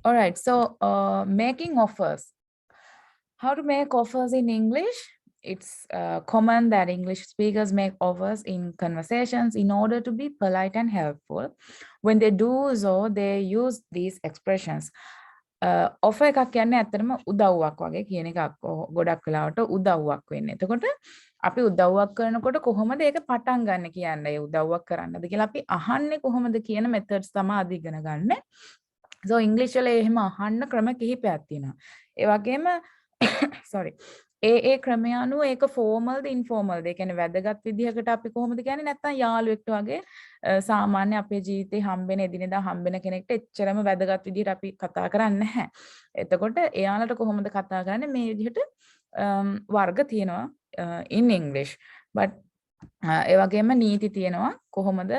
All right. So, making offers. How to make offers in English? It's common that English speakers make offers in conversations in order to be polite and helpful. When they do so, they use these expressions. Offer එකක් කියන්නේ ඇත්තටම උදව්වක් වගේ කියන එකක් ගොඩක් වෙලාවට උදව්වක් වෙන්නේ. එතකොට අපි උදව්වක් කරනකොට කොහොමද ඒක පටන් ගන්න කියන්නේ? ඒ උදව්වක් කරන්නද කියලා අපි අහන්නේ කොහොමද කියන මෙතඩ්ස් තමයි අද ඉගෙන ගන්න. So ඉංග්‍රීසි වල එහෙම අහන්න ක්‍රම කිහිපයක් තියෙනවා. ඒ වගේම sorry. ඒ ක්‍රමය අනුව ඒක ෆෝමල්ද ඉන්ෆෝමල්ද? ඒ කියන්නේ වැදගත් විදිහකට අපි කොහොමද කියන්නේ නැත්නම් යාළුවෙක්ට වගේ සාමාන්‍ය අපේ ජීවිතේ හම්බෙන එදිනෙදා හම්බෙන කෙනෙක්ට එච්චරම වැදගත් විදිහට අපි කතා කරන්නේ නැහැ. එතකොට එයාලට කොහොමද කතා කරන්නේ මේ විදිහට වර්ග තියෙනවා in English. But ඒ වගේම නීති තියෙනවා කොහොමද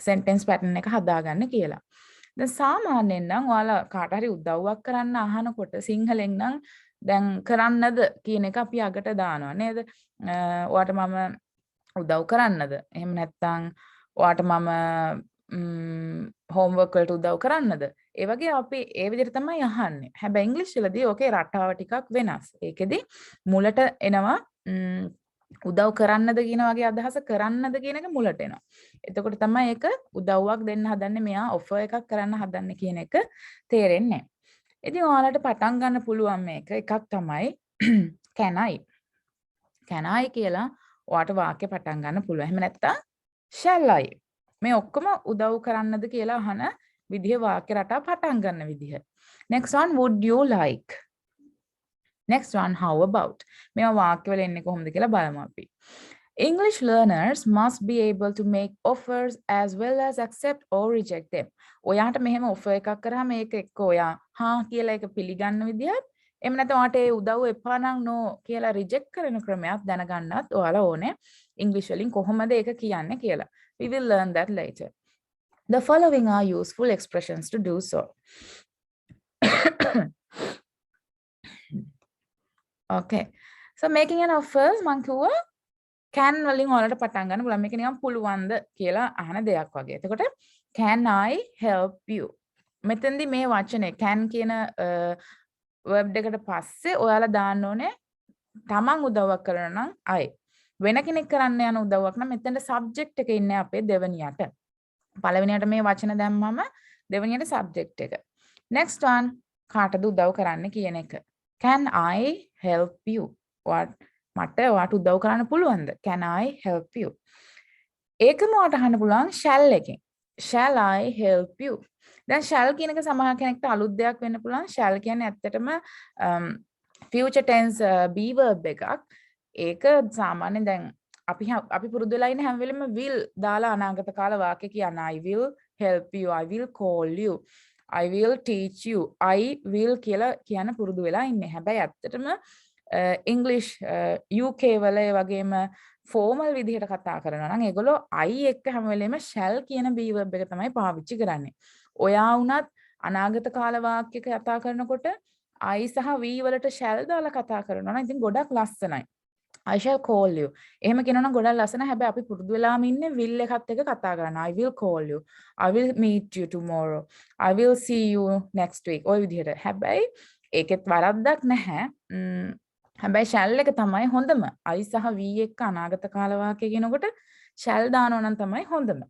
sentence pattern එක හදාගන්න කියලා. දැන් සාමාන්‍යයෙන් නම් ඔයාලා කාට හරි උදව්වක් කරන්න අහනකොට සිංහලෙන් නම් දැන් කරන්නද කියන එක අපි අගට දානවා නේද? ඔයාට මම උදව් කරන්නද? එහෙම නැත්නම් ඔයාට මම homework වලට උදව් කරන්නද? ඒ වගේ අපි ඒ විදිහට තමයි අහන්නේ. හැබැයි ඉංග්‍රීසි වලදී ඕකේ රටාව ටිකක් වෙනස්. ඒකෙදි මුලට එනවා උදව් කරන්නද කියන වගේ අදහස කරන්නද කියන එක මුලට එනවා. එතකොට තමයි ඒක උදව්වක් දෙන්න හදන්නේ මෙයා ඔෆර් එකක් කරන්න හදන්නේ කියන එක තේරෙන්නේ නැහැ. ඉතින් ඔයාලට පටන් ගන්න පුළුවන් මේක එකක් තමයි can I. can I කියලා ඔයාට වාක්‍ය පටන් ගන්න පුළුවන්. එහෙම නැත්නම් shall I. මේ ඔක්කොම උදව් කරන්නද කියලා අහන විදිහ වාක්‍ය රටා පටන් ගන්න විදිහ. Next one, would you like. Next one, how about. මේවා වාක්‍ය වල එන්නේ කොහොමද කියලා බලමු අපි. English learners must be able to make offers as well as accept or reject them. ඔයාට මෙහෙම offer එකක් කරාම මේක එක්ක ඔයා හා කියලා එක පිළිගන්න විදිහත් එහෙම නැත්නම් ඔයාට ඒ උදව් එපා නම් no කියලා reject කරන ක්‍රමයක් දැනගන්නත් ඔයාලා ඕනේ. English වලින් කොහොමද ඒක කියන්නේ කියලා. We will learn that later. The following are useful expressions to do so. Okay. So making an offer මං කිව්වා can වලින් ඔයාලට පටන් ගන්න පුළුවන්. මේක නිකන් පුළුවන්ද කියලා අහන දෙයක් වගේ. එතකොට can I help you? මෙතෙන්දි මේ වචනේ can කියන verb දෙකට පස්සේ ඔයාලා දාන්න ඕනේ තමන් උදව්වක් කරනවා නම් I. වෙන කෙනෙක් කරන්න යන උදව්වක් නම් මෙතෙන්ද subject එක ඉන්නේ අපේ දෙවනියට. පළවෙනියට මේ වචන දැම්මම දෙවනියට subject එක. Next one කාටද උදව් කරන්න කියන එක. Can I help you? මට ඔයාට උදව් කරන්න පුළුවන්ද? Can I help you? ඒකම ඔයාට අහන්න පුළුවන් shall එකෙන්. Shall I help you? දැන් shall කියන එක සමහර කෙනෙක්ට අලුත් දෙයක් වෙන්න පුළුවන්. shall කියන්නේ ඇත්තටම future tense be verb එකක්. ඒක සාමාන්‍යයෙන් දැන් අපි පුරුදු වෙලා ඉන්නේ හැම වෙලෙම will දාලා අනාගත කාල වාක්‍ය කියන I will help you, I will call you, I will teach you, I will කියලා කියන පුරුදු වෙලා ඉන්නේ. හැබැයි ඇත්තටම English UK වල ඒ වගේම formal විදිහට කතා කරනවා නම් ඒගොල්ලෝ I එක්ක හැම වෙලෙම shall කියන be verb එක තමයි පාවිච්චි කරන්නේ. ඔයා වුණත් අනාගත කාල වාක්‍යයක කතා කරනකොට I සහ we වලට shall දාලා කතා කරනවා නම් ඉතින් ගොඩක් ලස්සනයි. I shall call you. එහෙම කියනවා නම් ගොඩක් ලස්සනයි. හැබැයි අපි පුරුදු වෙලාම ඉන්නේ will එකත් එක්ක කතා කරන්න. I will call you. I will meet you tomorrow. I will see you next week. ඔය විදිහට. හැබැයි ඒකෙත් වරද්දක් නැහැ. හැබැයි shall එක තමයි හොඳම. I සහ we එක්ක අනාගත කාල වාක්‍ය කියනකොට shall දානවා නම් තමයි හොඳම.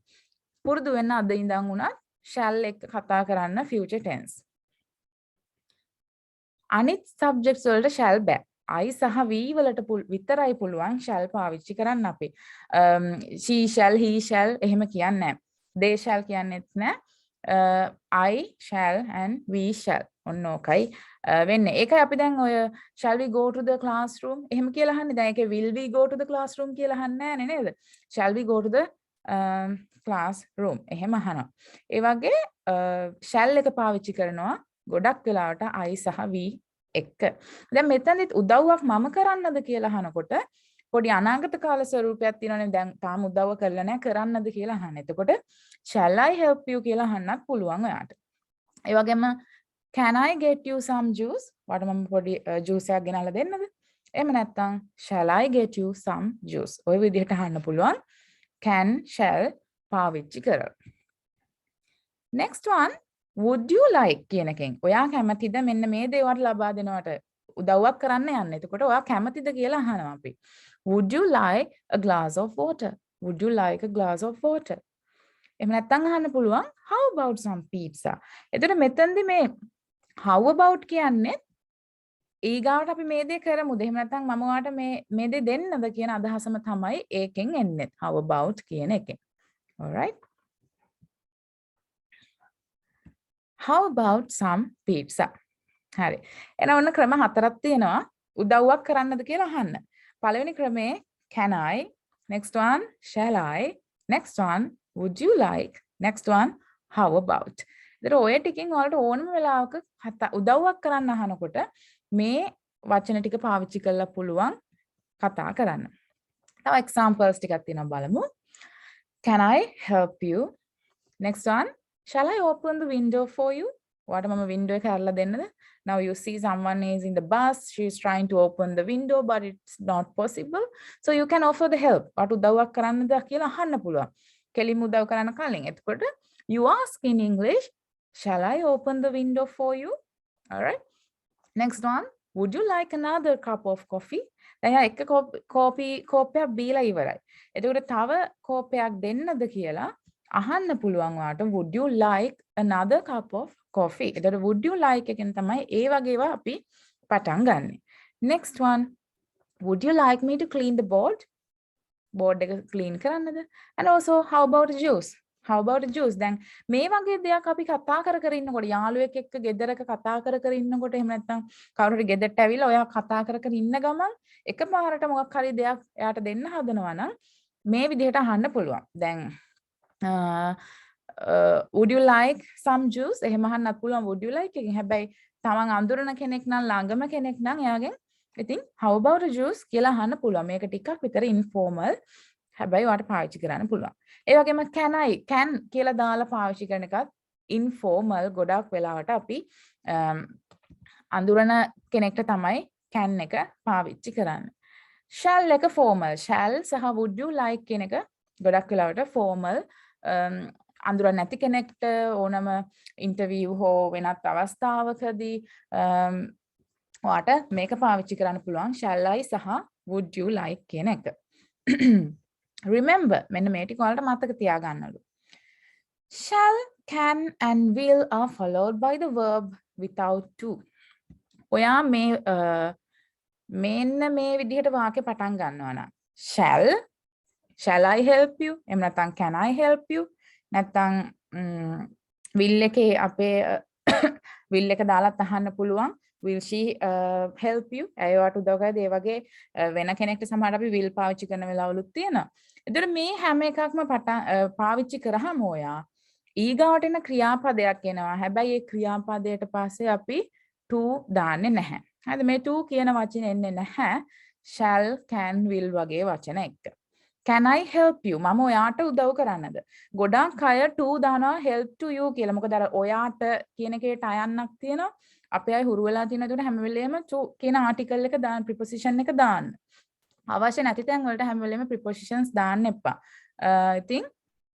පුරුදු වෙන්න අද ඉඳන් උනත් shall එක කතා කරන්න future tense. අනිත් subjects වලට shall බෑ. I සහ we වලට විතරයි පුළුවන් shall පාවිච්චි කරන්න අපි. She shall, he shall එහෙම කියන්නේ නැහැ. They shall කියන්නේත් නැහැ. I shall and we shall. ඔන්න ඕකයි වෙන්නේ. ඒකයි අපි දැන් ඔය shall we go to the classroom එහෙම කියලා අහන්නේ. දැන් ඒකේ will we go to the classroom කියලා අහන්නේ නැහැ නේද? Shall we go to the classroom එහෙම අහනවා. ඒ වගේ shall එක පාවිච්චි කරනවා ගොඩක් වෙලාවට I සහ we එක්ක. දැන් මෙතනදිත් උදව්වක් මම කරන්නද කියලා අහනකොට පොඩි අනාගත කාල ස්වරූපයක් තියෙනවනේ. දැන් තාම උදව්ව කරලා නැහැ කරන්නද කියලා අහන්න. එතකොට shall I help you කියලා අහන්නත් පුළුවන් ඔයාට. ඒ වගේම can I get you some juice? වට මම පොඩි juice එකක් ගෙනල්ලා දෙන්නද? එහෙම නැත්නම් shall I get you some juice? ඔය විදිහට අහන්න පුළුවන්. can shall පාවිච්චි කරලා. Next one, would you like කියන එකෙන් ඔයා කැමතිද මෙන්න මේ දේවල් ලබා දෙනවට උදව්වක් කරන්න යන්න. එතකොට ඔයා කැමතිද කියලා අහනවා අපි. Would you like a glass of water? Would you like a glass of water? එහෙම නැත්නම් අහන්න පුළුවන් how about some pizza? එතකොට මෙතනදි මේ how about කියන්නේ ඊගාවට අපි මේ දේ කරමුද? එහෙම නැත්නම් මම ඔයාට මේ දේ දෙන්නද කියන අදහසම තමයි ඒකෙන් එන්නේ. how about කියන එකෙන්. alright. How about some pizza? හරි. එහෙනම් ඔන්න ක්‍රම හතරක් තියෙනවා. උදව්වක් කරන්නද කියලා අහන්න. පළවෙනි ක්‍රමේ can I, next one shall I, next one would you like, next one how about. ඒතර ඔය ටිකෙන් ඔයාලට ඕනම වෙලාවක උදව්වක් කරන්න අහනකොට මේ වචන ටික පාවිච්චි කරලා පුළුවන් කතා කරන්න. තව examples ටිකක් තියෙනවා බලමු. Can I help you? Next one, shall I open the window for you? What mama window එක අරලා දෙන්නද? Now you see someone is in the bus, she is trying to open the window but it's not possible. So you can offer the help. වට උදව්වක් කරන්නද කියලා අහන්න පුළුවන්. කෙලින්ම උදව් කරන්න කලින්. එතකොට you ask in English, shall I open the window for you? All right. Next one, would you like another cup of coffee? දැන් එක කෝපයක් බීලා ඉවරයි. එතකොට තව කෝපයක් දෙන්නද කියලා අහන්න පුළුවන් වාට would you like another cup of coffee? එතකොට would you like එකෙන් තමයි ඒ වගේවා අපි පටන් ගන්නෙ. Next one, would you like me to clean the board? board එක clean කරන්නද? And also how about the juice? How about the juice? දැන් මේ වගේ දෙයක් අපි කතා කර ඉන්නකොට යාළුවෙක් එක්ක ගෙදරක කතා කර ඉන්නකොට එහෙම නැත්නම් කවුරු හරි ගෙදරට ඇවිල්ලා ඔයා කතා කර ඉන්න ගමන් එකපාරට මොකක් හරි දෙයක් එයාට දෙන්න හදනවා නම් මේ විදිහට අහන්න පුළුවන්. දැන් would you like some juice? එහෙම අහන්නත් පුළුවන් would you like එකෙන්. හැබැයි තමන් අඳුරන කෙනෙක් නම් ළඟම කෙනෙක් නම් එයාගෙන් ඉතින් how about a juice කියලා අහන්න පුළුවන්. මේක ටිකක් විතර informal. හැබැයි ඔයාලට පාවිච්චි කරන්න පුළුවන්. ඒ වගේම can කියලා දාලා පාවිච්චි කරන එකත් informal. ගොඩක් වෙලාවට අපි අඳුරන කෙනෙක්ට තමයි can එක පාවිච්චි කරන්නේ. shall එක formal. shall සහ would you like කියන එක ගොඩක් වෙලාවට formal. අඳුරන්නේ නැති කෙනෙක්ට ඕනම ඉන්ටර්විව් හෝ වෙනත් අවස්ථාවකදී ඔයාට මේක පාවිච්චි කරන්න පුළුවන් shall I සහ would you like කියන එක. Remember, මෙන්න මේ ටික ඔයාලට මතක තියාගන්නලු. Shall, can and will are followed by the verb without to. ඔයා මෙන්න මේ විදිහට වාක්‍ය පටන් ගන්නවා නම් shall I help you? එහෙම නැත්නම් can I help you? නැත්නම් will එකේ අපේ will එක දාලා අහන්න පුළුවන් will she help you? ඇයවට උදව් කරද ඒ වගේ වෙන කෙනෙක්ට සමහරවිට අපි will පාවිච්චි කරන වෙලාවලුත් තියෙනවා. එතකොට මේ හැම එකක්ම පාවිච්චි කරාම ඔයා ඊගාවට එන ක්‍රියාපදයක් එනවා. හැබැයි ඒ ක්‍රියාපදයට පස්සේ අපි to දාන්නේ නැහැ. හරිද? මේ to කියන වචනේ එන්නේ නැහැ. shall, can, will වගේ වචන එක්ක. Can I help you? මම ඔයාට උදව් කරන්නද? ගොඩාක් අය to දානවා help to you කියලා. මොකද අර ඔයාට කියන එකේ ටයන්නක් තියෙනවා. අපේ අය හුරු වෙලා තියෙන ඒකට හැම වෙලේම to කියන ආටිකල් එක දාන්න preposition එක දාන්න. අවශ්‍ය නැති තැන් වලට හැම වෙලේම prepositions දාන්න එපා. ඉතින්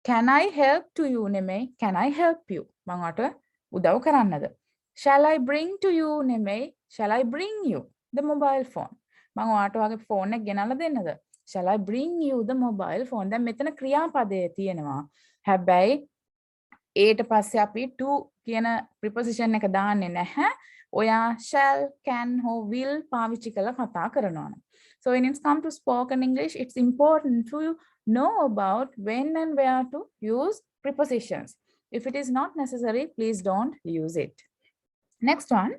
can I help to you නෙමෙයි can I help you? මම ඔයාට උදව් කරන්නද? Shall I bring to you නෙමෙයි shall I bring you the mobile phone? මම ඔයාට ඔයාගේ ෆෝන් එක ගෙනල්ලා දෙන්නද? Shall I bring you the mobile phone? දැන් මෙතන ක්‍රියාපදයේ තියෙනවා. හැබැයි ඊට පස්සේ අපි to කියන preposition එක දාන්නේ නැහැ. ඔයා shall, can or will පාවිච්චි කරලා කතා කරනවා. So when it's come to spoken English, it's important to know about when and where to use prepositions. If it is not necessary, please don't use it. Next one,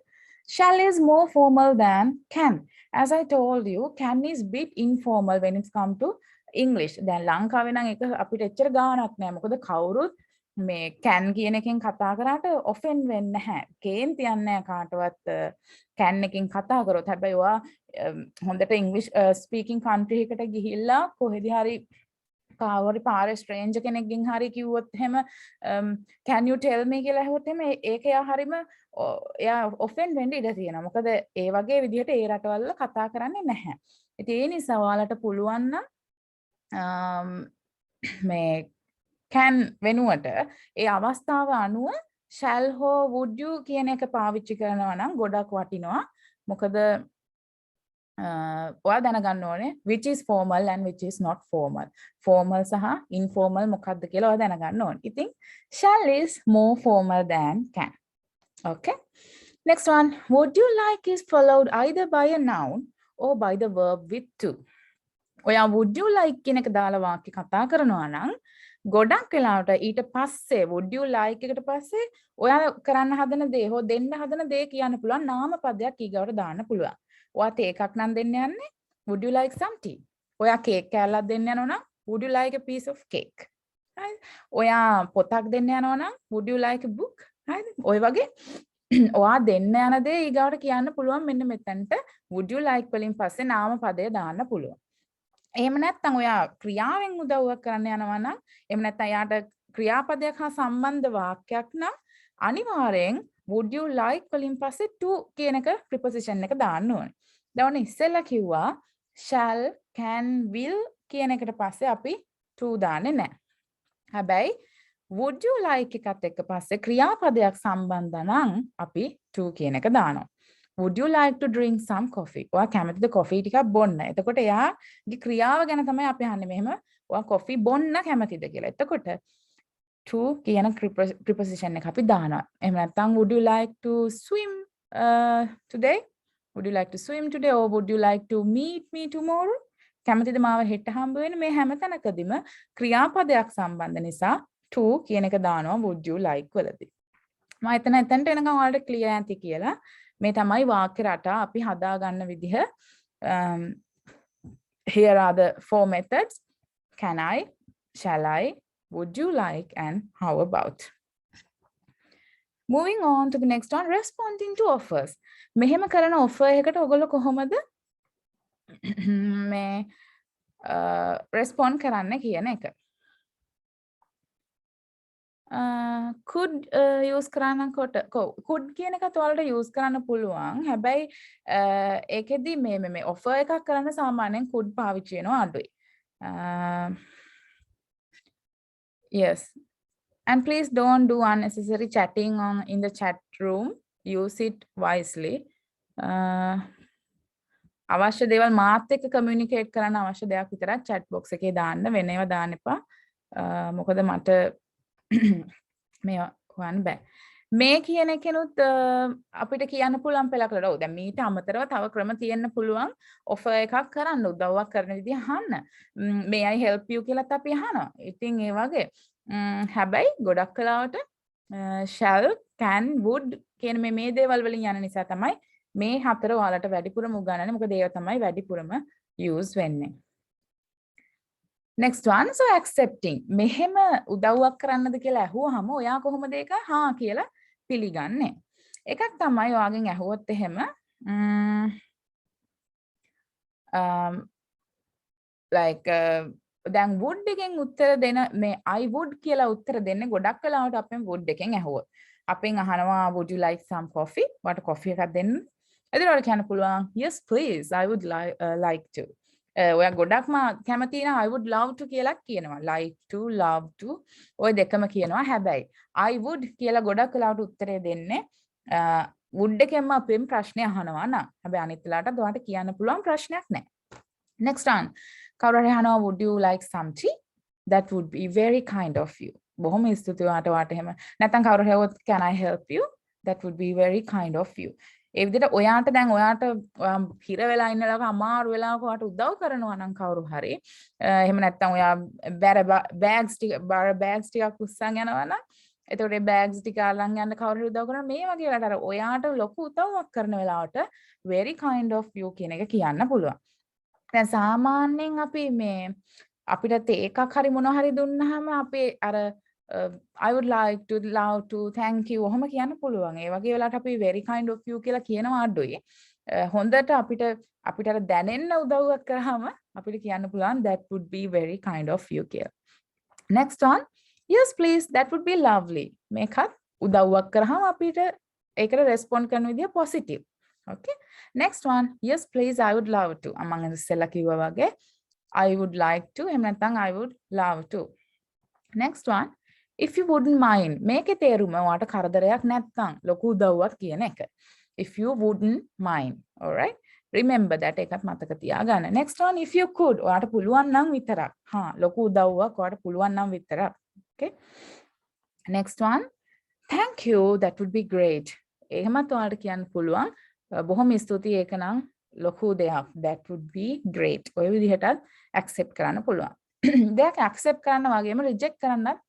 shall is more formal than can. As I told you, can is bit informal when it's come to English. දැන් ලංකාවේ නම් ඒක අපිට එච්චර ගාණක් නෑ. මොකද කවුරුත් මේ can කියන එකෙන් කතා කරාට offend වෙන්නේ නැහැ. කේන්ති යන්නේ නැහැ කාටවත් can එකෙන් කතා කරොත්. හැබැයි ඔයා හොඳට English speaking country එකකට ගිහිල්ලා කොහෙද හරි කාවරි පාරේ stranger කෙනෙක්ගෙන් හරි කිව්වොත් එහෙම can you tell me කියලා ඇහුවොත් එහෙම ඒක එයා හරිම එයා offend වෙන්න ඉඩ තියෙනවා. මොකද ඒ වගේ විදිහට ඒ රටවල කතා කරන්නේ නැහැ. ඉතින් ඒ නිසා ඔයාලට පුළුවන් නම් මේ can වෙනුවට ඒ අවස්ථාව අනුව shall හෝ would you කියන එක පාවිච්චි කරනවා නම් ගොඩක් වටිනවා. මොකද ඔයා දැනගන්න ඕනේ which is formal and which is not formal. Formal සහ informal මොකක්ද කියලා ඔයා දැනගන්න ඕනේ. ඉතින් shall is more formal than can. Okay. Next one. Would you like is followed either by a noun or by the verb with to. ඔයා would you like කියන එක දාලා වාක්‍ය කතා කරනවා නම් ගොඩක් වෙලාවට ඊට පස්සේ would you like එකට පස්සේ ඔයා කරන්න හදන දේ හෝ දෙන්න හදන දේ කියන්න පුළුවන් නාම පදයක් ඊගවට දාන්න පුළුවන්. ඔයා තේ එකක් නම් දෙන්න යන්නේ would you like some tea. ඔයා කේක් කෑල්ලක් දෙන්න යනවා නම් would you like a piece of cake. right? ඔයා පොතක් දෙන්න යනවා නම් would you like a book. right? ඔය වගේ ඔයා දෙන්න යන දේ ඊගවට කියන්න පුළුවන් මෙන්න මෙතනට would you like වලින් පස්සේ නාම පදය දාන්න පුළුවන්. එහෙම නැත්නම් ඔයා ක්‍රියාවෙන් උදව්වක් කරන්න යනවා නම් එහෙම නැත්නම් යාට ක්‍රියාපදයක් හා සම්බන්ධ වාක්‍යයක් නම් අනිවාර්යෙන් would you like වලින් පස්සේ to කියන එක preposition එක දාන්න ඕනේ. දැන් ඔන්න ඉස්සෙල්ලා කිව්වා shall can will කියන එකට පස්සේ අපි to දාන්නේ නැහැ. හැබැයි would you like එකත් එක්ක පස්සේ ක්‍රියාපදයක් සම්බන්ධ නම් අපි to කියන එක දානවා. Would you like to drink some coffee? ඔයා කැමතිද coffee ටිකක් බොන්න? එතකොට එයාගේ ක්‍රියාව ගැන තමයි අපි අහන්නේ මෙහෙම ඔයා coffee බොන්න කැමතිද කියලා. එතකොට to කියන preposition එක අපි දානවා. එහෙම නැත්නම් would you like to swim today? Would you like to swim today or would you like to meet me tomorrow? කැමතිද මාව හෙට හම්බ වෙන්න? මේ හැම තැනකදීම ක්‍රියාපදයක් සම්බන්ධ නිසා to කියන එක දානවා would you like වලදී. මම එතනට එනකම් ඔයාලට clear ඇති කියලා. මේ තමයි වාක්‍ය රටා අපි හදා ගන්න විදිහ. Here are the four methods. Can I, shall I, would you like and how about. Moving on to the next one, responding to offers. මෙහෙම කරන offer එකකට ඔයගොල්ලෝ කොහොමද මේ respond කරන්න කියන එක. could use කරනකොට could කියන එකත් ඔයාලට use කරන්න පුළුවන්. හැබැයි ඒකෙදි මේ offer එකක් කරන්න සාමාන්‍යයෙන් could පාවිච්චි වෙනවා අඩුයි. Yes. And please don't do unnecessary chatting in the chat room. Use it wisely. අවශ්‍ය දේවල් මාත් එක්ක communicate කරන්න අවශ්‍ය දෙයක් විතරක් chat box එකේ දාන්න වෙන ඒවා දාන්න එපා. මොකද මට මේ හොයන්න බෑ. මේ කියන එකනොත් අපිට කියන්න පුළුවන් පළකට. ඔව් දැන් මීට අමතරව තව ක්‍රම තියෙන්න පුළුවන් offer එකක් කරන්න උදව්වක් කරන විදිහ අහන්න. may I help you කියලාත් අපි අහනවා. ඉතින් ඒ වගේ හැබැයි ගොඩක් කලාවට shall can would කියන මේ දේවල් වලින් යන නිසා තමයි මේ හතර ඔයාලට වැඩිපුරම උගන්වන්නේ. මොකද ඒවා තමයි වැඩිපුරම use වෙන්නේ. Next one, so accepting. මෙහෙම උදව්වක් කරන්නද කියලා ඇහුවාම ඔයා කොහොමද ඒක හා කියලා පිළිගන්නේ? එකක් තමයි ඔයාගෙන් ඇහුවොත් එහෙම like දැන් would එකෙන් උත්තර දෙන මේ I would කියලා උත්තර දෙන්නේ ගොඩක් වෙලාවට අපෙන් would එකෙන් ඇහුවොත්. අපෙන් අහනවා would you like some coffee? වට coffee එකක් දෙන්න. එතකොට කියන්න පුළුවන් yes please I would like to. ඔයා ගොඩක්ම කැමති නම් I would love to කියලා කියනවා. like to, love to ඔය දෙකම කියනවා. හැබැයි I would කියලා ගොඩක් වෙලාවට උත්තරේ දෙන්නේ would එකෙන්ම අපෙන් ප්‍රශ්නේ අහනවා නම්. හැබැයි අනිත් වෙලාවටත් ඔයාට කියන්න පුළුවන් ප්‍රශ්නයක් නැහැ. next one. කවුරු හරි අහනවා would you like some tea? that would be very kind of you. බොහොම ස්තුතියි ඔයාට එහෙම. නැත්නම් කවුරු හරි හවොත් can I help you? that would be very kind of you. ඒ විදිහට ඔයාට දැන් ඔයාට හිර වෙලා ඉන්න ලාක අමාරු වෙලාවක ඔයාට උදව් කරනවා නම් කවුරු හරි එහෙම නැත්නම් ඔයා බෑග්ස් ටිකක් උස්සන් යනවා නම් එතකොට ඒ බෑග්ස් ටික අරන් යන්න කවුරු හරි උදව් කරනවා මේ වගේ වෙලාවට අර ඔයාට ලොකු උදව්වක් කරන වෙලාවට very kind of you කියන එක කියන්න පුළුවන්. දැන් සාමාන්‍යයෙන් අපි මේ අපිට තේ එකක් හරි මොනවා හරි දුන්නාම අපි අර I would like to, love to, thank you ඔහොම කියන්න පුළුවන්. ඒ වගේ වෙලාවට අපි very kind of you කියලා කියනවා අඩුයි. හොඳට අපිට අර දැනෙන්න උදව්වක් කරාම අපිට කියන්න පුළුවන් that would be very kind of you කියලා. Next one. Yes please, that would be lovely. මේකත් උදව්වක් කරාම අපිට ඒකට respond කරන විදිය positive. Okay. Next one. Yes please, I would love to. මම ඉස්සෙල්ලා කිව්වා වගේ I would like to එහෙම නැත්නම් I would love to. Next one. if you wouldn't mind මේකේ තේරුම ඔයාට කරදරයක් නැත්නම් ලොකු උදව්වක් කියන එක. if you wouldn't mind. all right, remember that එකත් මතක තියාගන්න. next one, if you could ඔයාට පුළුවන් නම් විතරක්. ලොකු උදව්වක් ඔයාට පුළුවන් නම් විතරක්. okay, next one, thank you, that would be great. එහෙමත් ඔයාට කියන්න පුළුවන් බොහොම ස්තුතියි ඒක නම් ලොකු දෙයක්. that would be great. ඔය විදිහටත් accept කරන්න පුළුවන්. දෙයක් accept කරන්න වගේම reject කරන්නත්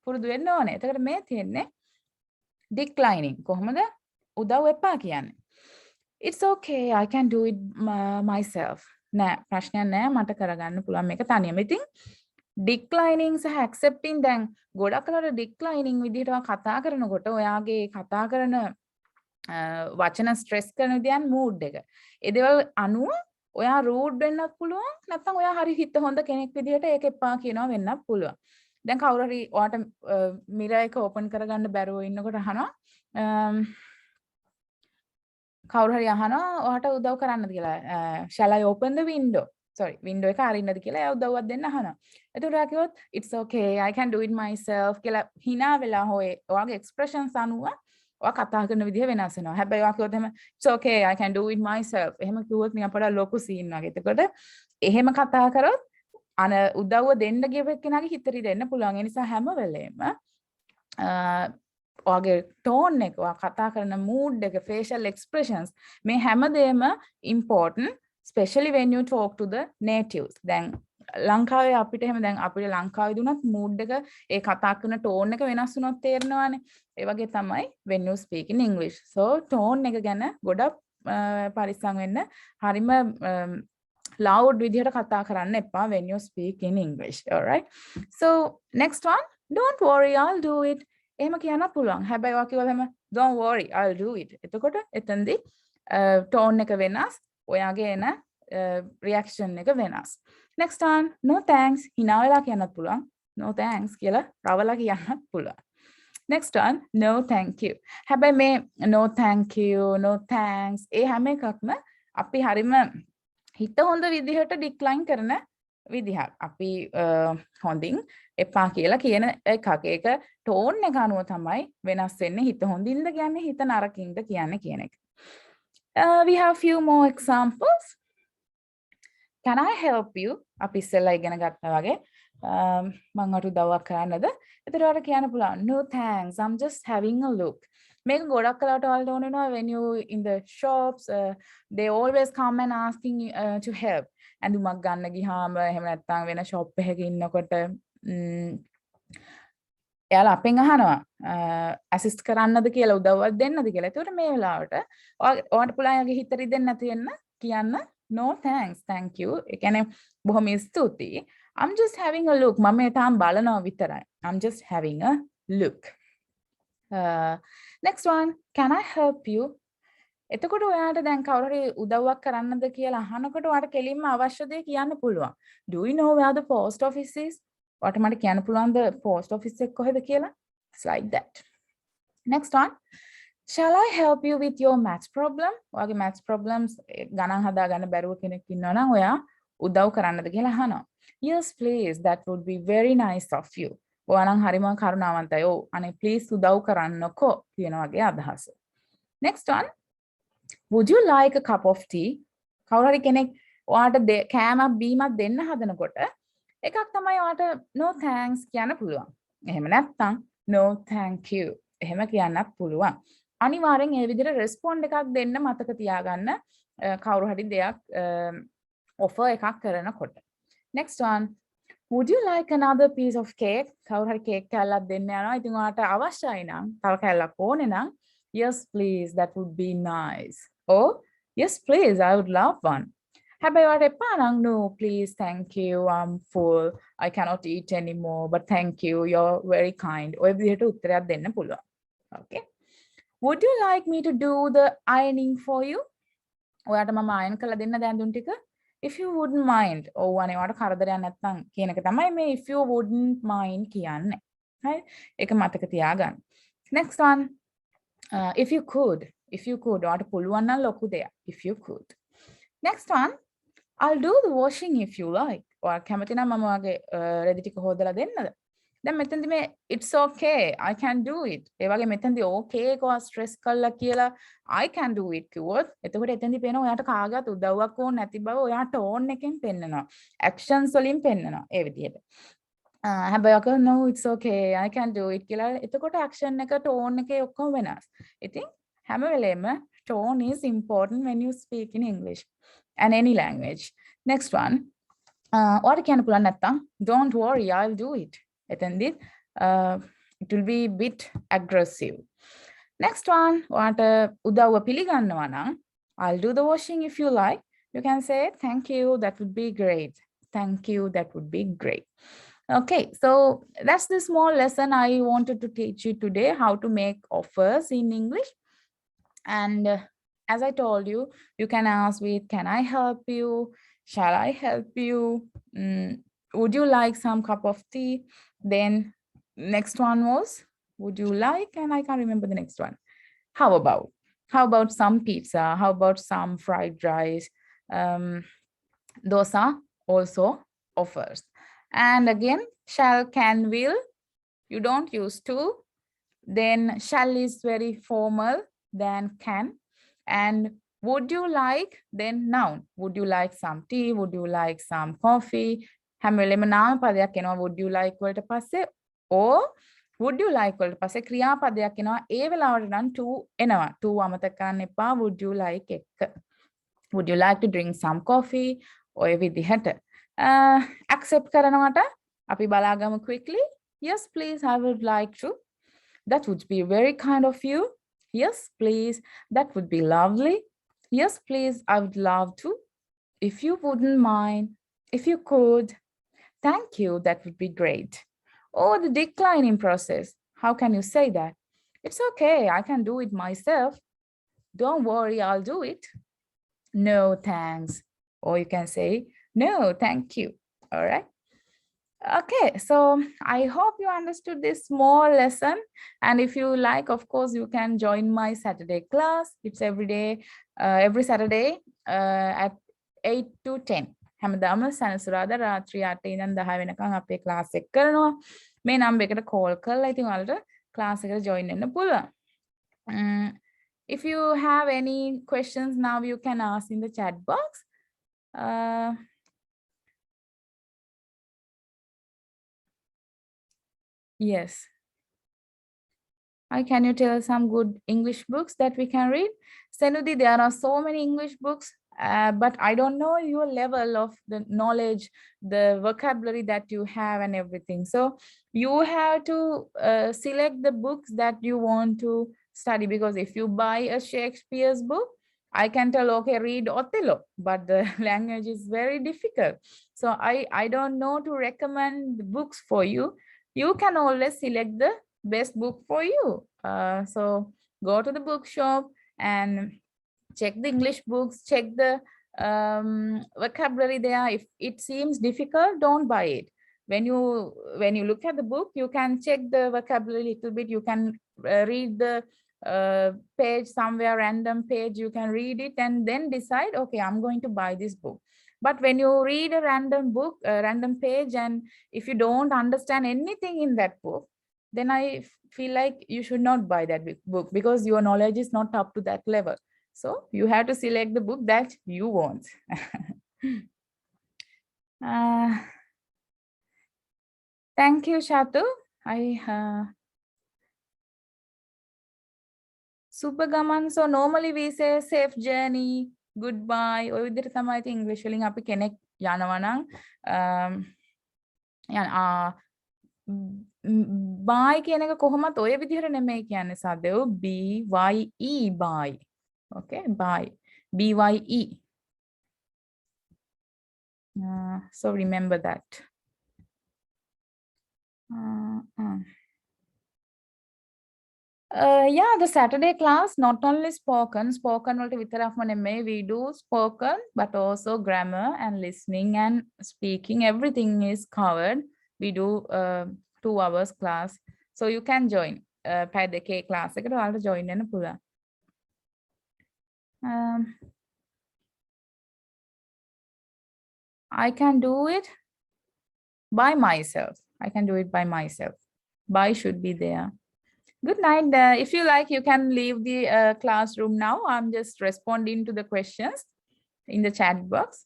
පුරුදු වෙන්න ඕනේ. එතකොට මේ තියෙන්නේ declining. කොහොමද උදව් එපා කියන්නේ? it's okay, I can do it myself. නෑ ප්‍රශ්නයක් නෑ, මට කරගන්න පුළුවන් මේක තනියම. ඉතින් declining සහ accepting දැන් ගොඩක් අය declining විදිහට කතා කරනකොට ඔයාගේ කතා කරන වචන ස්ට්‍රෙස් කරන විදියන් මූඩ් එක. ඒ දේවල් අනුව ඔයා රූඩ් වෙන්නත් පුළුවන්, නැත්නම් ඔයා හරි හිත හොඳ කෙනෙක් විදිහට ඒක එපා කියනවා වෙන්නත් පුළුවන්. දැන් කවුරු හරි ඔයාට මිරර් එක ඕපන් කරගන්න බැරුව ඉන්නකොට අහනවා කවුරු හරි අහනවා ඔයාට උදව් කරන්නද කියලා. shall I open the window? sorry, window එක අරින්නද කියලා එයා උදව්වක් දෙන්න අහනවා. එතකොට ඔයා කිව්වොත් it's okay, I can do it myself කියලා hina වෙලා ඔයාගේ expressions අනුව ඔයා කතා කරන විදිහ වෙනස් වෙනවා. හැබැයි ඔයා කිව්වොත් එහෙම it's okay, I can do it myself. එහෙම කිව්වොත් නිකන් පොඩක් ලොකු සීන් වගේ. එතකොට එහෙම කතා කරොත් උදව්ව දෙන්න ගියපු කෙනාගේ හිතරි දෙන්න පුළුවන්. ඒ නිසා හැම වෙලේම ඔයාගේ tone එක, ඔයා කතා කරන mood එක, facial expressions මේ හැමදේම important, especially when you talk to the natives. දැන් ලංකාවේ අපිට එහෙම දැන් අපිට ලංකාවේ දුනත් mood එක ඒ කතා කරන tone එක වෙනස් වුණොත් තේරෙනවානේ. ඒ වගේ තමයි when you speak in English. so tone එක ගැන ගොඩක් පරිස්සම් වෙන්න. හරිම loud විදිහට කතා කරන්න එපා when you speak in English. all right, so next one, don't worry, I'll do it. එහෙම කියන්න පුළුවන්. හැබැයි ඔයා කිව්වම don't worry, I'll do it. එතකොට එතනදී tone එක වෙනස්, ඔයාගේ එන reaction එක වෙනස්. next one, no thanks. hina වෙලා කියන්නත් පුළුවන්. no thanks කියලා රවලා කියන්නත් පුළුවන්. next one, no thank you. හැබැයි මේ no thank you, no thanks ඒ හැම එකක්ම අපි හරිම හිත හොඳ විදිහට decline කරන විදිහක්. අපි හොඳින් එපා කියලා කියන එකක්. ඒක tone එක අනුව තමයි වෙනස් වෙන්නේ. හිත හොඳින්ද කියන්නේ හිත නරකින්ද කියන්නේ කියන එක. we have few more examples. can I help you? අපි ඉස්සෙල්ලා ඉගෙන ගත්තා වගේ මම අර උදව්වක් කරන්නද? එතකොට ඔයාලට කියන්න පුළුවන් no thanks, I'm just having a look. මේක ගොඩක් කලකට ඔයාලට ඕන වෙනවා when you in the shops they always come and asking to help. ඇඳුමක් ගන්න ගියාම එහෙම නැත්නම් වෙන shop එකක ඉන්නකොට එයාලා අපෙන් අහනවා assist කරන්නද කියලා, උදව්වක් දෙන්නද කියලා. ඒකට මේ වෙලාවට ඔයාලට පුළුවන් යගේ හිත රිදෙන්න තියෙන්න කියන්න no thanks, thank you. ඒ කියන්නේ බොහොම ස්තුතියි. I'm just having a look. මම මේ තාම බලනවා විතරයි. I'm just having a look. next one, can I help you? එතකොට ඔයාට දැන් කවුරු හරි උදව්වක් කරන්නද කියලා අහනකොට ඔයාට කෙලින්ම අවශ්‍ය දේ කියන්න පුළුවන්. Do you know where the post office is? ඔයාට මට කියන්න පුළුවන්ද post office එක කොහෙද කියලා? It's like that. next one, shall I help you with your maths problem? ඔයාගේ maths problems ගණන් හදාගන්න බැරුව කෙනෙක් ඉන්නවා නම් ඔයා උදව් කරන්නද කියලා අහනවා. Yes please, that would be very nice of you. ඔයා නම් හරිම කරුණාවන්තයි. ඔව් අනේ please උදව් කරන්නකෝ කියන වගේ අදහස. next one, would you like a cup of tea? කවුරු හරි කෙනෙක් ඔයාට කෑමක් බීමක් දෙන්න හදනකොට එකක් තමයි ඔයාට no thanks කියන්න පුළුවන්. එහෙම නැත්නම් no thank you එහෙම කියන්නත් පුළුවන්. අනිවාර්යෙන් මේ විදිහට respond එකක් දෙන්න මතක තියාගන්න කවුරු හරි දෙයක් offer එකක් කරනකොට. next one, would you like another piece of cake? කවුරු හරි cake කෑල්ලක් දෙන්න යනවා. ඉතින් ඔයාට අවශ්‍යයි නම් තව කෑල්ලක් ඕනේ නම් yes please, that would be nice. or yes please, I would love one. හැබැයි ඔයාට එපා නම් no please, thank you, I'm full, I cannot eat anymore, but thank you, you're very kind. ඔය විදිහට උත්තරයක් දෙන්න පුළුවන්. okay, would you like me to do the ironing for you? ඔයාට මම iron කරලා දෙන්න දැන්දුන් ටික. if you wouldn't mind. ඔව් අනේ ඔයාට කරදරයක් නැත්නම් කියන එක තමයි මේ if you wouldn't mind කියන්නේ. හරි? ඒක මතක තියාගන්න. next one, if you could. ඔයාට පුළුවන් නම් ලොකු දෙයක්. if you could. next one, I'll do the washing if you like. ඔයා කැමති නම් මම ඔයාගේ රෙදි ටික හොදලා දෙන්නද? දැන් මෙතනදි මේ it's okay I can do it ඒ වගේ මෙතනදි okay එකව ස්ට්‍රෙස් කරලා කියලා I can do it කිව්වොත් එතකොට එතනදි පේනවා ඔයාට කාගවත් උදව්වක් ඕනේ නැති බව ඔයා ටෝන් එකෙන් පෙන්නනවා actions වලින් පෙන්නනවා ඒ විදිහට හැබැයි අක no it's okay I can do it කියලා එතකොට action එක ටෝන් එකේ ඔක්කොම වෙනස් ඉතින් හැම වෙලේම tone is important when you speak in English and any language next one ඔයාට කියන්න පුළුවන් නැත්තම් don't worry I'll do it එතෙන්දි it will be a bit aggressive next one ඔයාට උදව්ව පිළිගන්නවා නම් I'll do the washing if you like you can say thank you that would be great thank you that would be great okay so that's the small lesson I wanted to teach you today how to make offers in English and as I told you you can ask with can I help you shall I help you would you like some cup of tea then next one was would you like and I can't remember the next one how about some pizza how about some fried rice those are also offers and again shall can will you don't use to then shall is very formal than can and would you like then noun would you like some tea would you like some coffee හැම වෙලෙම නාම පදයක් එනවා would you like වලට පස්සේ or would you like වලට පස්සේ ක්‍රියාපදයක් එනවා ඒ වෙලාවට නම් to එනවා to අමතක කරන්න එපා would you like එක would you like to drink some coffee ඔය විදිහට accept කරනවට අපි බලාගමු quickly yes please I would like to that would be very kind of you yes please that would be lovely yes please I would love to if you wouldn't mind if you could thank you that would be great or the declining process how can you say that it's okay I can do it myself don't worry I'll do it no thanks or you can say no thank you all right okay so I hope you understood this small lesson and if you like of course you can join my Saturday class it's every Saturday at 8 to 10 හැමදාම සෙනසුරාදා රාත්‍රී 8 ඉඳන් 10 වෙනකන් අපේ class එක කරනවා මේ number එකට කෝල් කරලා ඉතින් ඔයාලට ක්ලාස් එකට join වෙන්න පුළුවන් if you have any questions now you can ask in the chat box yes can you tell some good English books that we can read Senudi there are so many English books but I don't know your level of the knowledge the vocabulary that you have and everything so you have to select the books that you want to study because if you buy a Shakespeare's book I can tell okay read Othello but the language is very difficult so I don't know to recommend the books for you you can always select the best book for you so go to the bookshop and check the English books check the vocabulary there if it seems difficult don't buy it when you look at the book you can check the vocabulary a little bit you can read the page somewhere random page you can read it and then decide okay I'm going to buy this book but when you read a random book a random page and if you don't understand anything in that book then I feel like you should not buy that book because your knowledge is not up to that level so you have to select the book that you want thank you Shatu Subagaman so normally we say safe journey goodbye ඔය විදිහට තමයි ඉතින් ඉංග්‍රීසි වලින් අපි කෙනෙක් යනවා නම් bye කියන එක කොහොමත් ඔය විදිහට නෙමෙයි කියන්නේ සදෙව් BYE bye okay bye BYE so remember that yeah the Saturday class not only spoken වලට විතරක්ම නෙමෙයි we do spoken but also grammar and listening and speaking everything is covered we do 2 hours class so you can join පැය දෙකේ class එකට ඔයාලට join වෙන්න පුළුවන් I can do it by myself I can do it by myself. By should be there. Good night. If you like, you can leave the classroom now. I'm just responding to the questions in the chat box.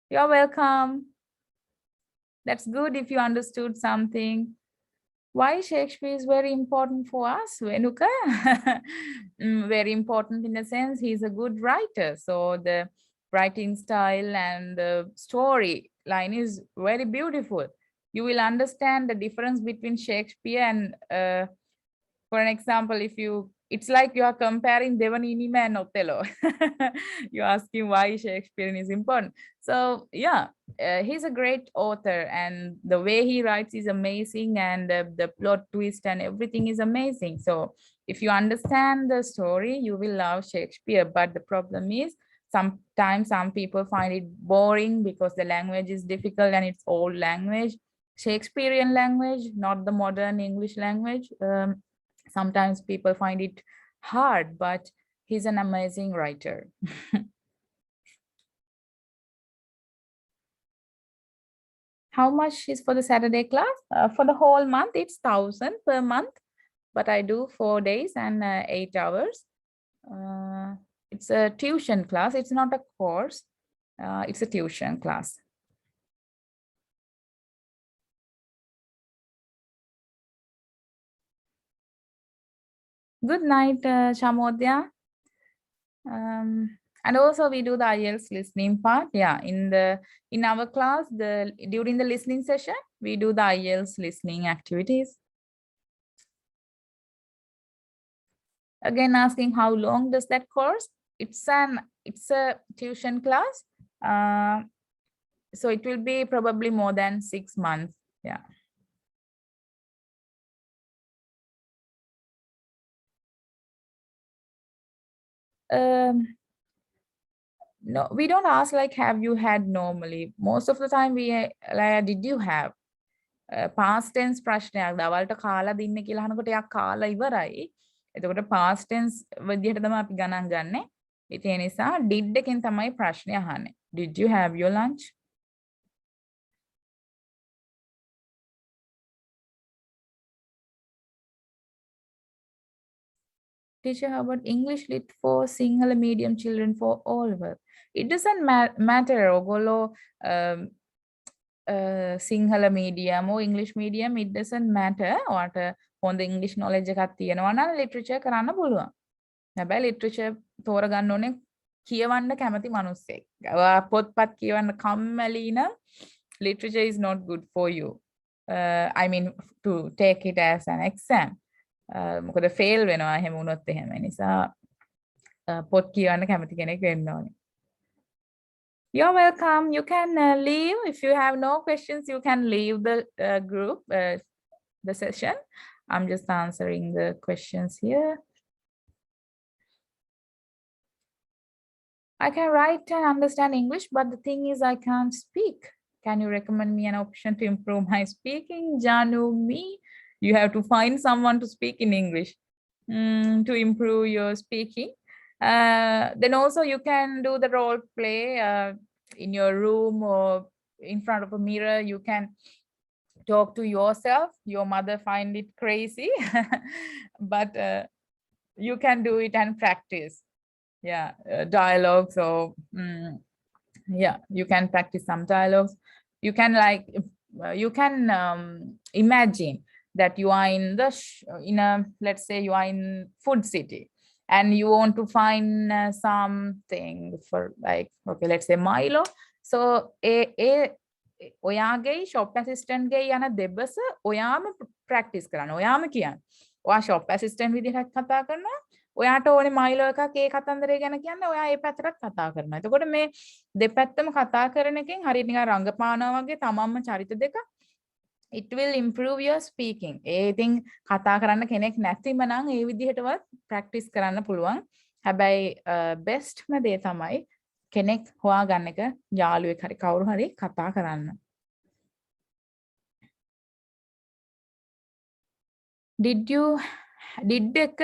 You're welcome. That's good if you understood something. Why Shakespeare is very important for us, Venuka? Very important in the sense he's a good writer. So the writing style and the story line is very beautiful. You will understand the difference between Shakespeare and for an example, if you, it's like you are comparing Devanini and Othello. You're asking why Shakespeare is important. So yeah, he's a great author, and the way he writes is amazing, and the plot twist and everything is amazing. So if you understand the story, you will love Shakespeare. But the problem is sometimes some people find it boring because the language is difficult and it's old language, Shakespearean language, not the modern English language. Sometimes people find it hard, but he's an amazing writer. How much is for the Saturday class? For the whole month, it's 1,000 per month, but I do 4 days and 8 hours. It's a tuition class. It's not a course. It's a tuition class. Good night, Shamodya. And also we do the IELTS listening part. Yeah, in our class, during the listening session, we do the IELTS listening activities. Again, asking how long does that course? It's a tuition class. So it will be probably more than 6 months. Yeah. No, we don't ask like, have you had normally? Most of the time we like, did you have? Past tense ප්‍රශ්නයක් දවල්ට කාලා දින්න කියලා අහනකොට එයා කාලා ඉවරයි. එතකොට past tense විදිහට තමයි අපි ගණන් ගන්නෙ. ඉතින් ඒ නිසා did එකෙන් තමයි ප්‍රශ්නේ අහන්නේ. Did you have your lunch? Teacher, how about English lit for Sinhala medium children for all work? It doesn't matter. ඔගොල්ලෝ Sinhala medium or English medium, it doesn't matter. ඔයාට හොඳ English knowledge එකක් තියෙනවා නම් literature කරන්න පුළුවන්. හැබැයි literature තෝරගන්න ඕනේ කියවන්න කැමති මිනිස්සෙක්. ඔයා පොත්පත් කියවන්න කම්මැලි නම් literature is not good for you. I mean to take it as an exam. මොකද fail වෙනවා එහෙම වුණොත් එහෙම. නිසා පොත් කියවන්න කැමති කෙනෙක් වෙන්න ඕනේ. You're welcome. You can leave. If you have no questions, you can leave the group, the session. I'm just answering the questions here. I can write and understand English, but the thing is I can't speak. Can you recommend me an option to improve my speaking? Janu, me? You have to find someone to speak in English to improve your speaking. Then also you can do the role play in your room or in front of a mirror. You can talk to yourself. Your mother find it crazy, but you can do it and practice. Yeah, dialogues or yeah, you can practice some dialogues. You can like you can imagine that you are in let's say you are in Food City and you want to find something for like, okay, let's say Milo. So ඔයාගේ shop assistant ගේ යන දෙබස ඔයාම practice කරන්න. ඔයාම කියන්න. ඔයා shop assistant විදිහට කතා කරනවා. ඔයාට ඕනේ මයිලෝ එකක් ඒ කතන්දරය ගැන කියන්න. ඔයා ඒ පැත්තට කතා කරනවා. එතකොට මේ දෙපැත්තම කතා කරන එකෙන් හරියට නිකන් රංගපානවා වගේ තමන්ම චරිත දෙක, it will improve your speaking. ඒ ඉතින් කතා කරන්න කෙනෙක් නැතිම නම් ඒ විදිහටවත් practice කරන්න පුළුවන්. හැබැයි bestම දේ තමයි කෙනෙක් හොයාගන්න එක, යාළුවෙක් හරි කවුරු හරි කතා කරන්න. Did you did එක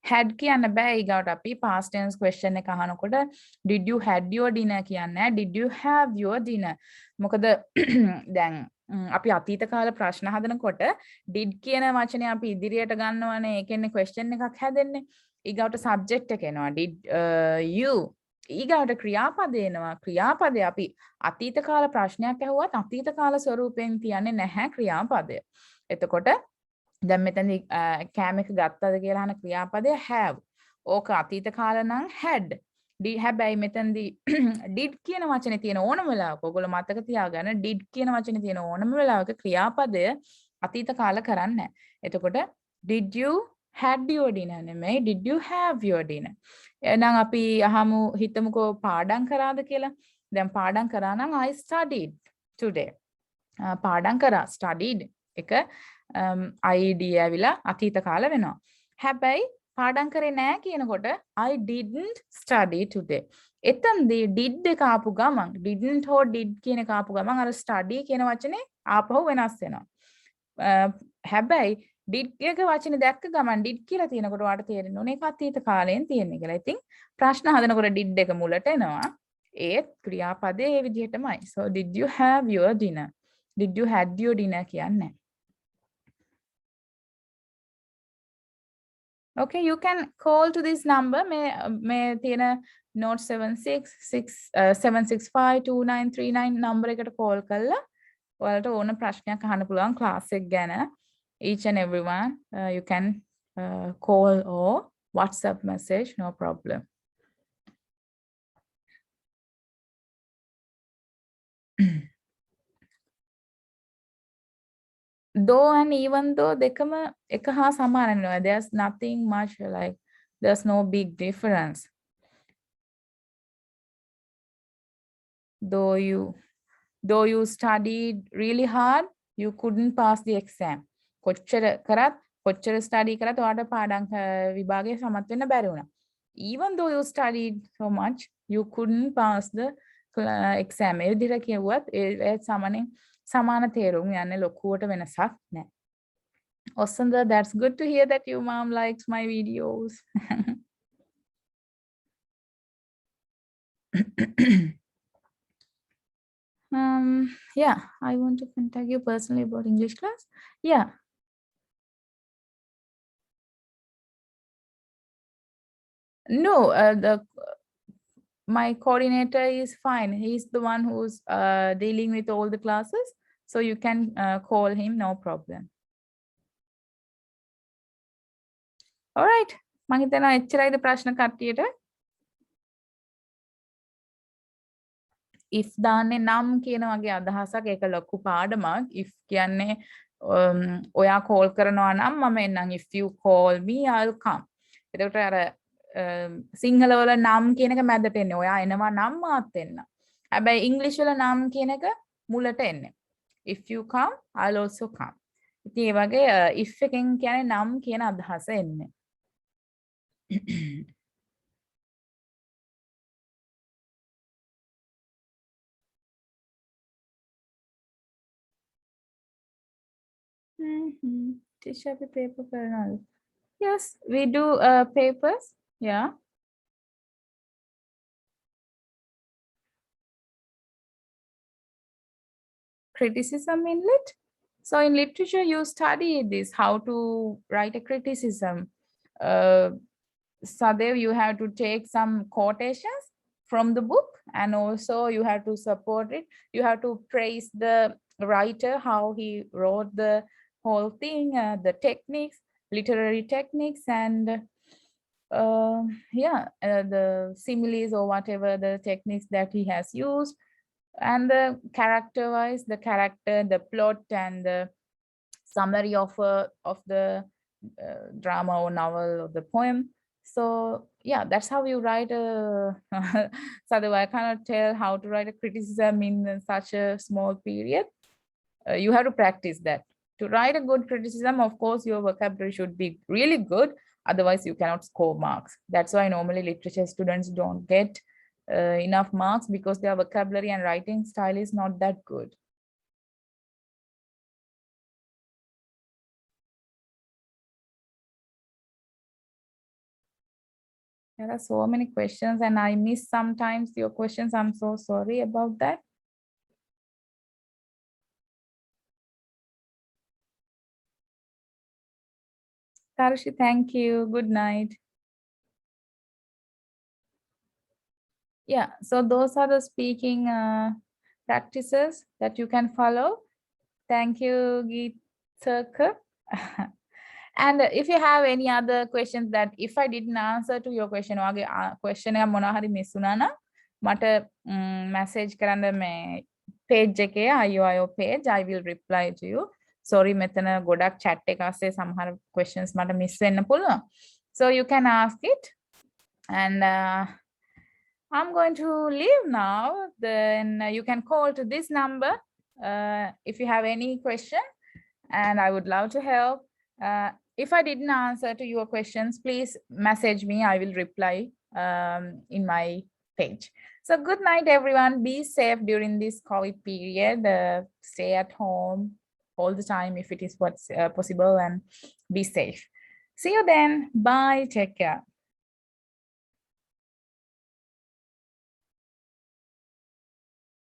had කියන්න බෑ ඊගාට අපි past tense question එක අහනකොට did you had your dinner කියන්නේ did you have your dinner මොකද දැන් අපි අතීත කාල ප්‍රශ්න හදනකොට did කියන වචනේ අපි ඉදිරියට ගන්නවනේ ඒකෙන්නේ question එකක් හැදෙන්නේ ඊගාට subject එක එනවා did you ඊගාට ක්‍රියාපදේ එනවා ක්‍රියාපදේ අපි අතීත කාල ප්‍රශ්නයක් ඇහුවත් අතීත කාල ස්වරූපයෙන් තියන්නේ නැහැ ක්‍රියාපදය එතකොට දැන් මෙතනදී කෑම එක ගත්තද කියලා අහන ක්‍රියාපදය have. ඕක අතීත කාල නම් had. හැබැයි මෙතනදී did කියන වචනේ තියෙන ඕනම වෙලාවක ඔයගොල්ලෝ මතක තියාගන්න did කියන වචනේ තියෙන ඕනම වෙලාවක ක්‍රියාපදය අතීත කාල කරන්නේ නැහැ. එතකොට did you had your dinner නෙමෙයි did you have your dinner. එහෙනම් අපි අහමු හිතමුකෝ පාඩම් කරාද කියලා. දැන් පාඩම් කරා නම් I studied today. පාඩම් කරා studied එක id ඇවිලා අතීත කාල වෙනවා. හැබැයි පාඩම් කරේ නෑ කියනකොට I didn't study today. එතනදී did එක ආපු ගමන් didn't හෝ did කියන එක ආපු ගමන් අර study කියන වචනේ ආපහු වෙනස් වෙනවා. හැබැයි did එක වචනේ දැක්ක ගමන් did කියලා තියෙනකොට ඔයාලට තේරෙන්න ඕනේ ඒක අතීත කාලයෙන් තියෙන්නේ කියලා. ඉතින් ප්‍රශ්න හදනකොට did එක මුලට එනවා. ඒත් ක්‍රියාපදේ ඒ විදිහටමයි. So did you have your dinner? Did you had your dinner කියන්නේ. Okay, you can call to this number. May තියෙන note 7652939 number එකට call කරලා ඔයාලට ඕන ප්‍රශ්නයක් අහන්න පුළුවන් class එක ගැන. Each and everyone you can call or WhatsApp message, no problem. Though and even though දෙකම එක හා සමාන වෙනවා. There's nothing much like there's no big difference. Though you studied really hard, you couldn't pass the exam. කොච්චර කරත් කොච්චර study කරත් ඔයාලට පාඩම් විභාගයේ සමත් වෙන්න බැරි වුණා. Even though you studied so much, you couldn't pass the exam. ඒ විදිහට කියුවත් ඒ සමාන තේරුම් යන්නේ ලොකුවට වෙනසක් නැහැ. Osanda, that's good to hear that your mom likes my videos. Yeah, I want to contact you personally about English class. Yeah. No, my coordinator is fine. He's the one who's dealing with all the classes. So you can call him, no problem. All right. මම හිතනවා එච්චරයිද ප්‍රශ්න කට්ටියට. if දාන්නේ නම් කියන වගේ අදහසක් ඒක ලොකු පාඩමක්. if කියන්නේ ඔයා කෝල් කරනවා නම් මම එන්නම්. if you call me I'll come. එතකොට අර සිංහල වල නම් කියන එක මැදට එන්නේ. ඔයා එනවා නම් මාත් එන්න. හැබැයි ඉංග්‍රීසි වල නම් කියන එක මුලට එන්නේ. if you come I'll also come. ඉතින් ඒ වගේ if එකෙන් කියන්නේ නම් කියන අදහස එන්නේ. Teacher paper කරනවද? Yes, we do papers. Yeah. Criticism in lit. So in literature, you study this, how to write a criticism. Sadev, you have to take some quotations from the book, and also you have to support it. You have to praise the writer, how he wrote the whole thing, the techniques, literary techniques, and the similes or whatever the techniques that he has used, and the character wise, the character, the plot, and the summary of the drama or novel or the poem. So yeah, that's how you write a so I cannot tell how to write a criticism in such a small period. You have to practice that. To write a good criticism, of course, your vocabulary should be really good. Otherwise, you cannot score marks. That's why normally literature students don't get enough marks, because their vocabulary and writing style is not that good. There are so many questions and I miss sometimes your questions. I'm so sorry about that. Tarushi, thank you. Good night. Yeah, so those are the speaking practices that you can follow. Thank you, Geetaka. And if you have any other questions that if I didn't answer to your question, වගේ question එක මොනවා හරි miss වුණා නම් මට message කරන්න මේ page එකේ IOIO page, I will reply to you. Sorry මෙතන ගොඩක් chat එක ASCII සමහර questions මට miss වෙන්න පුළුවන්. So you can ask it. And I'm going to leave now. Then you can call to this number if you have any question, and I would love to help. If I didn't answer to your questions, please message me. I will reply in my page. So good night, everyone. Be safe during this COVID period. Stay at home all the time if it is what's possible, and be safe. See you then. Bye. Take care.